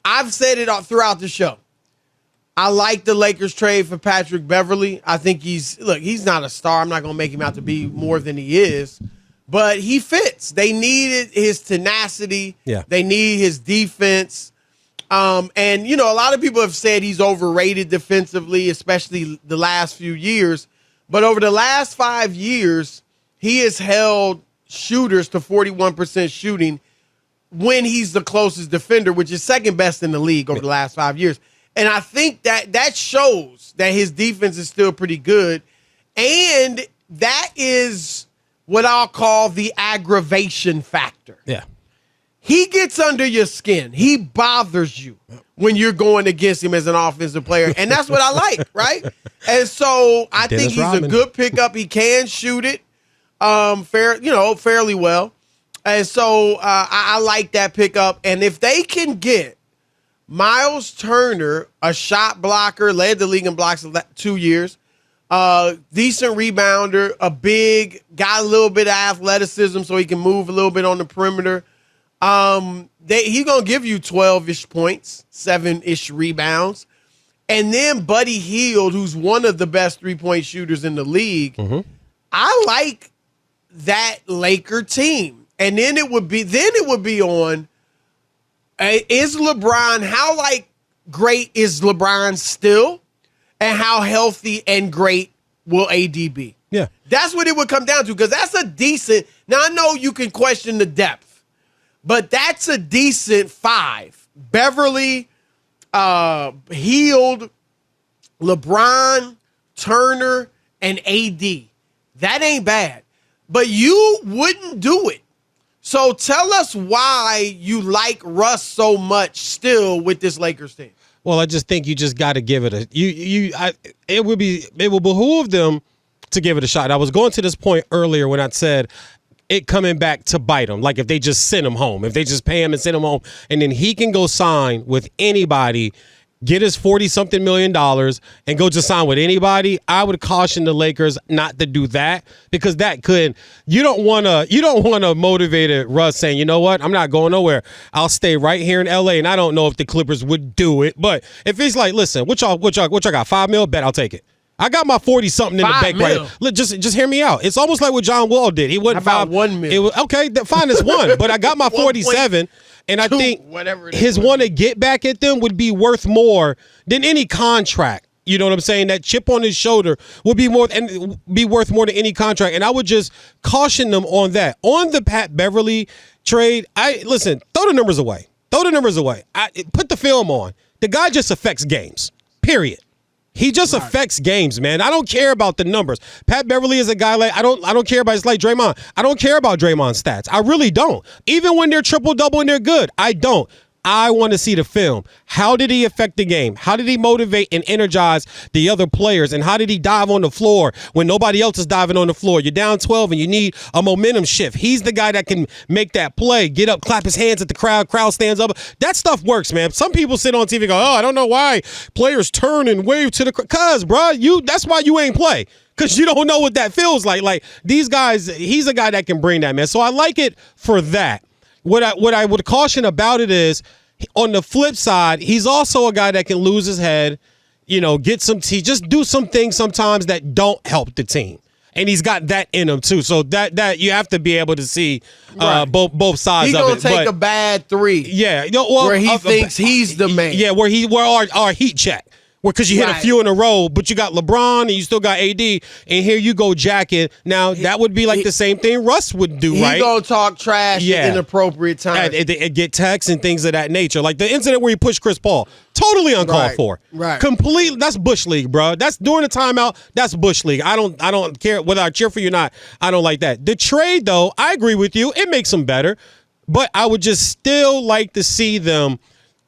I've said it all throughout the show. I like the Lakers trade for Patrick Beverly. I think he's not a star. I'm not going to make him out to be more than he is, but he fits. They needed his tenacity. Yeah. They need his defense. And, a lot of people have said he's overrated defensively, especially the last few years. But over the last 5 years, he has held shooters to 41% shooting when he's the closest defender, which is second best in the league over the last 5 years. And I think that shows that his defense is still pretty good. And that is what I'll call the aggravation factor. Yeah. He gets under your skin. He bothers you when you're going against him as an offensive player. And that's what I like, right? And so I think he's a good pickup. He can shoot it fairly well. And so I like that pickup. And if they can get Miles Turner, a shot blocker, led the league in blocks 2 years, decent rebounder, a big, got a little bit of athleticism so he can move a little bit on the perimeter. He's going to give you 12-ish points, 7-ish rebounds. And then Buddy Hield, who's one of the best three-point shooters in the league. Mm-hmm. I like that Laker team. And then it would be on, is LeBron, how great is LeBron still? And how healthy and great will AD be? Yeah. That's what it would come down to, because that's a decent, now I know you can question the depth, but that's a decent 5. Beverly, Hield, LeBron, Turner, and AD. That ain't bad. But you wouldn't do it. So tell us why you like Russ so much still with this Lakers team. Well, I just think you just got to give it it will behoove them to give it a shot. I was going to this point earlier when I said it coming back to bite them. Like if they just send him home, if they just pay him and send him home, and then he can go sign with anybody, get his $40-something million and go to sign with anybody. I would caution the Lakers not to do that, because that could, you don't want to motivate Russ saying, you know what, I'm not going nowhere. I'll stay right here in LA. And I don't know if the Clippers would do it, but if he's like, listen, what y'all got, $5 million? Bet I'll take it. I got my 40-something in the bank right. Just hear me out. It's almost like what John Wall did. He wasn't about $1 million. Okay, fine, it's one, but I got my 47. And I think his one to get back at them would be worth more than any contract. You know what I'm saying? That chip on his shoulder would be worth more than any contract. And I would just caution them on that. On the Pat Beverly trade, throw the numbers away. Put the film on. The guy just affects games. Period. He just affects games, man. I don't care about the numbers. Pat Beverly is a guy like I don't care about. It's like Draymond. I don't care about Draymond's stats. I really don't. Even when they're triple-double and they're good, I don't. I want to see the film. How did he affect the game? How did he motivate and energize the other players? And how did he dive on the floor when nobody else is diving on the floor? You're down 12 and you need a momentum shift. He's the guy that can make that play, get up, clap his hands at the crowd stands up. That stuff works, man. Some people sit on TV and go, oh, I don't know why players turn and wave to the crowd. Cuz, bro, that's why you ain't play. Because you don't know what that feels like. Like, these guys, he's a guy that can bring that, man. So I like it for that. What I would caution about it is, on the flip side, he's also a guy that can lose his head, get some tea, just do some things sometimes that don't help the team. And he's got that in him too. So that you have to be able to see both sides of it. He's going to take a bad 3. Yeah. Where he thinks he's the man. Yeah, where our heat check. Because you hit a few in a row, but you got LeBron and you still got AD, and here you go jacking. Now, that would be like the same thing Russ would do, right? He gonna talk trash at inappropriate times. And get texts and things of that nature. Like the incident where he pushed Chris Paul. Totally uncalled for. Right. Completely. That's Bush League, bro. That's during the timeout. That's Bush League. I don't care whether I cheer for you or not. I don't like that. The trade, though, I agree with you. It makes them better. But I would just still like to see them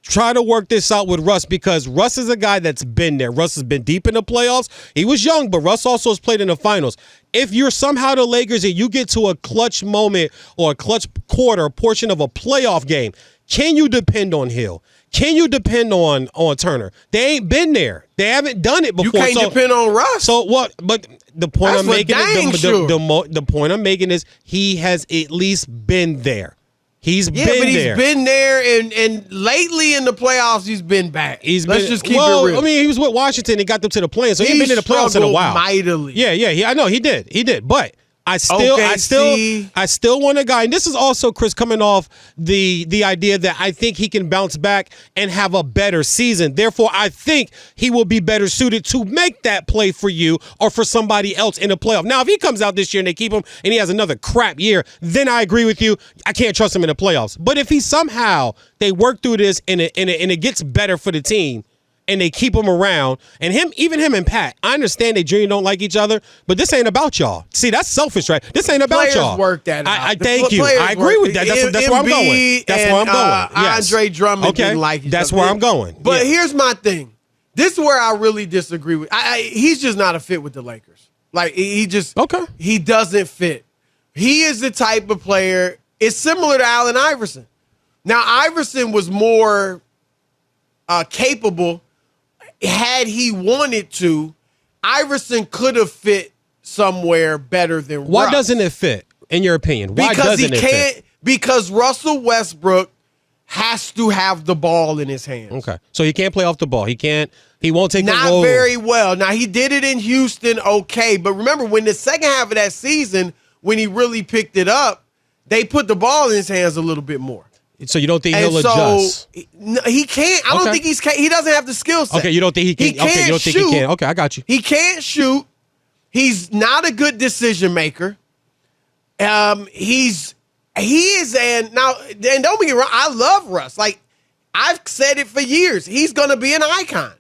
try to work this out with Russ, because Russ is a guy that's been there. Russ has been deep in the playoffs. He was young, but Russ also has played in the finals. If you're somehow the Lakers and you get to a clutch moment or a clutch quarter, portion of a playoff game, can you depend on Hill? Can you depend on Turner? They ain't been there. They haven't done it before. You can't depend on Russ. So what? But the point I'm making is the point I'm making is he has at least been there. He's been but there. He's been there, and lately in the playoffs, he's been bad. Let's just keep it real. I mean, he was with Washington. He got them to the play-in, so he ain't been in the playoffs in a while. Mightily. Yeah. I know he did. But I still want a guy, and this is also, Chris, coming off the idea that I think he can bounce back and have a better season. Therefore, I think he will be better suited to make that play for you or for somebody else in the playoff. Now, if he comes out this year and they keep him and he has another crap year, then I agree with you. I can't trust him in the playoffs. But if they work through this and it gets better for the team, and they keep him around, and even him and Pat, I understand they genuinely don't like each other, but this ain't about y'all. See, that's selfish, right? This ain't about players y'all. Work that out. I thank you. I agree with that. That's where I'm going. That's where I'm going. Yes. Andre Drummond didn't like each other. That's where I'm going. But here's my thing. This is where I really disagree with. He's just not a fit with the Lakers. Like he doesn't fit. He is the type of player. It's similar to Allen Iverson. Now Iverson was more capable. Had he wanted to, Iverson could have fit somewhere better than Russ. Why doesn't it fit, in your opinion? Why doesn't it fit? Because Russell Westbrook has to have the ball in his hands. Okay. So he can't play off the ball. He won't take Not the role. very well. Now, he did it in Houston, okay. But remember, when the second half of that season, when he really picked it up, they put the ball in his hands a little bit more. So you don't think he'll adjust? He can't. I don't think he doesn't have the skill set. Okay, you don't think he can? He can't you don't shoot. think he can? Okay, I got you. He can't shoot. He's not a good decision maker. He is, and don't get me wrong, I love Russ. Like, I've said it for years. He's going to be an icon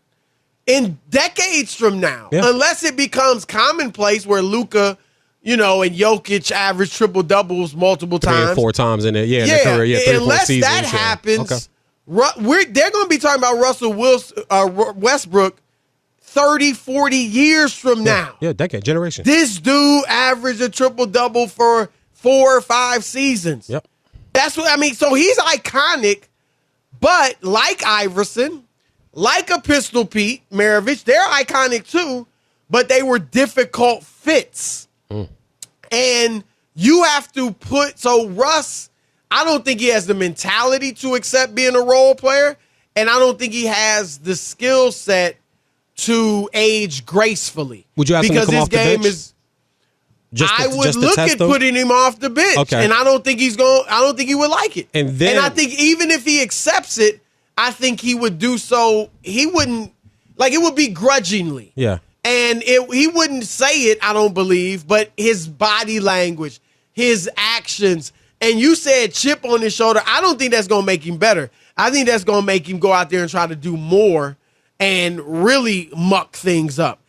in decades from now, unless it becomes commonplace where Luka, and Jokic average triple doubles multiple times, 3 or 4 times in it, in their career, 3 or 4 unless seasons. that happens, they're going to be talking about Russell Westbrook 30, 40 years from now. Yeah, decade, generation. This dude averaged a triple double for 4 or 5 seasons. Yep. That's what I mean. So he's iconic, but like Iverson, like a Pistol Pete Maravich, they're iconic too, but they were difficult fits. And you have to so Russ, I don't think he has the mentality to accept being a role player, and I don't think he has the skill set to age gracefully. Would you ask him to come off the bench? I would look at putting him off the bench, and I don't think he would like it. And I think even if he accepts it, I think he would do so. He wouldn't it would be grudgingly. Yeah. And he wouldn't say it, I don't believe, but his body language, his actions, and you said chip on his shoulder. I don't think that's going to make him better. I think that's going to make him go out there and try to do more and really muck things up.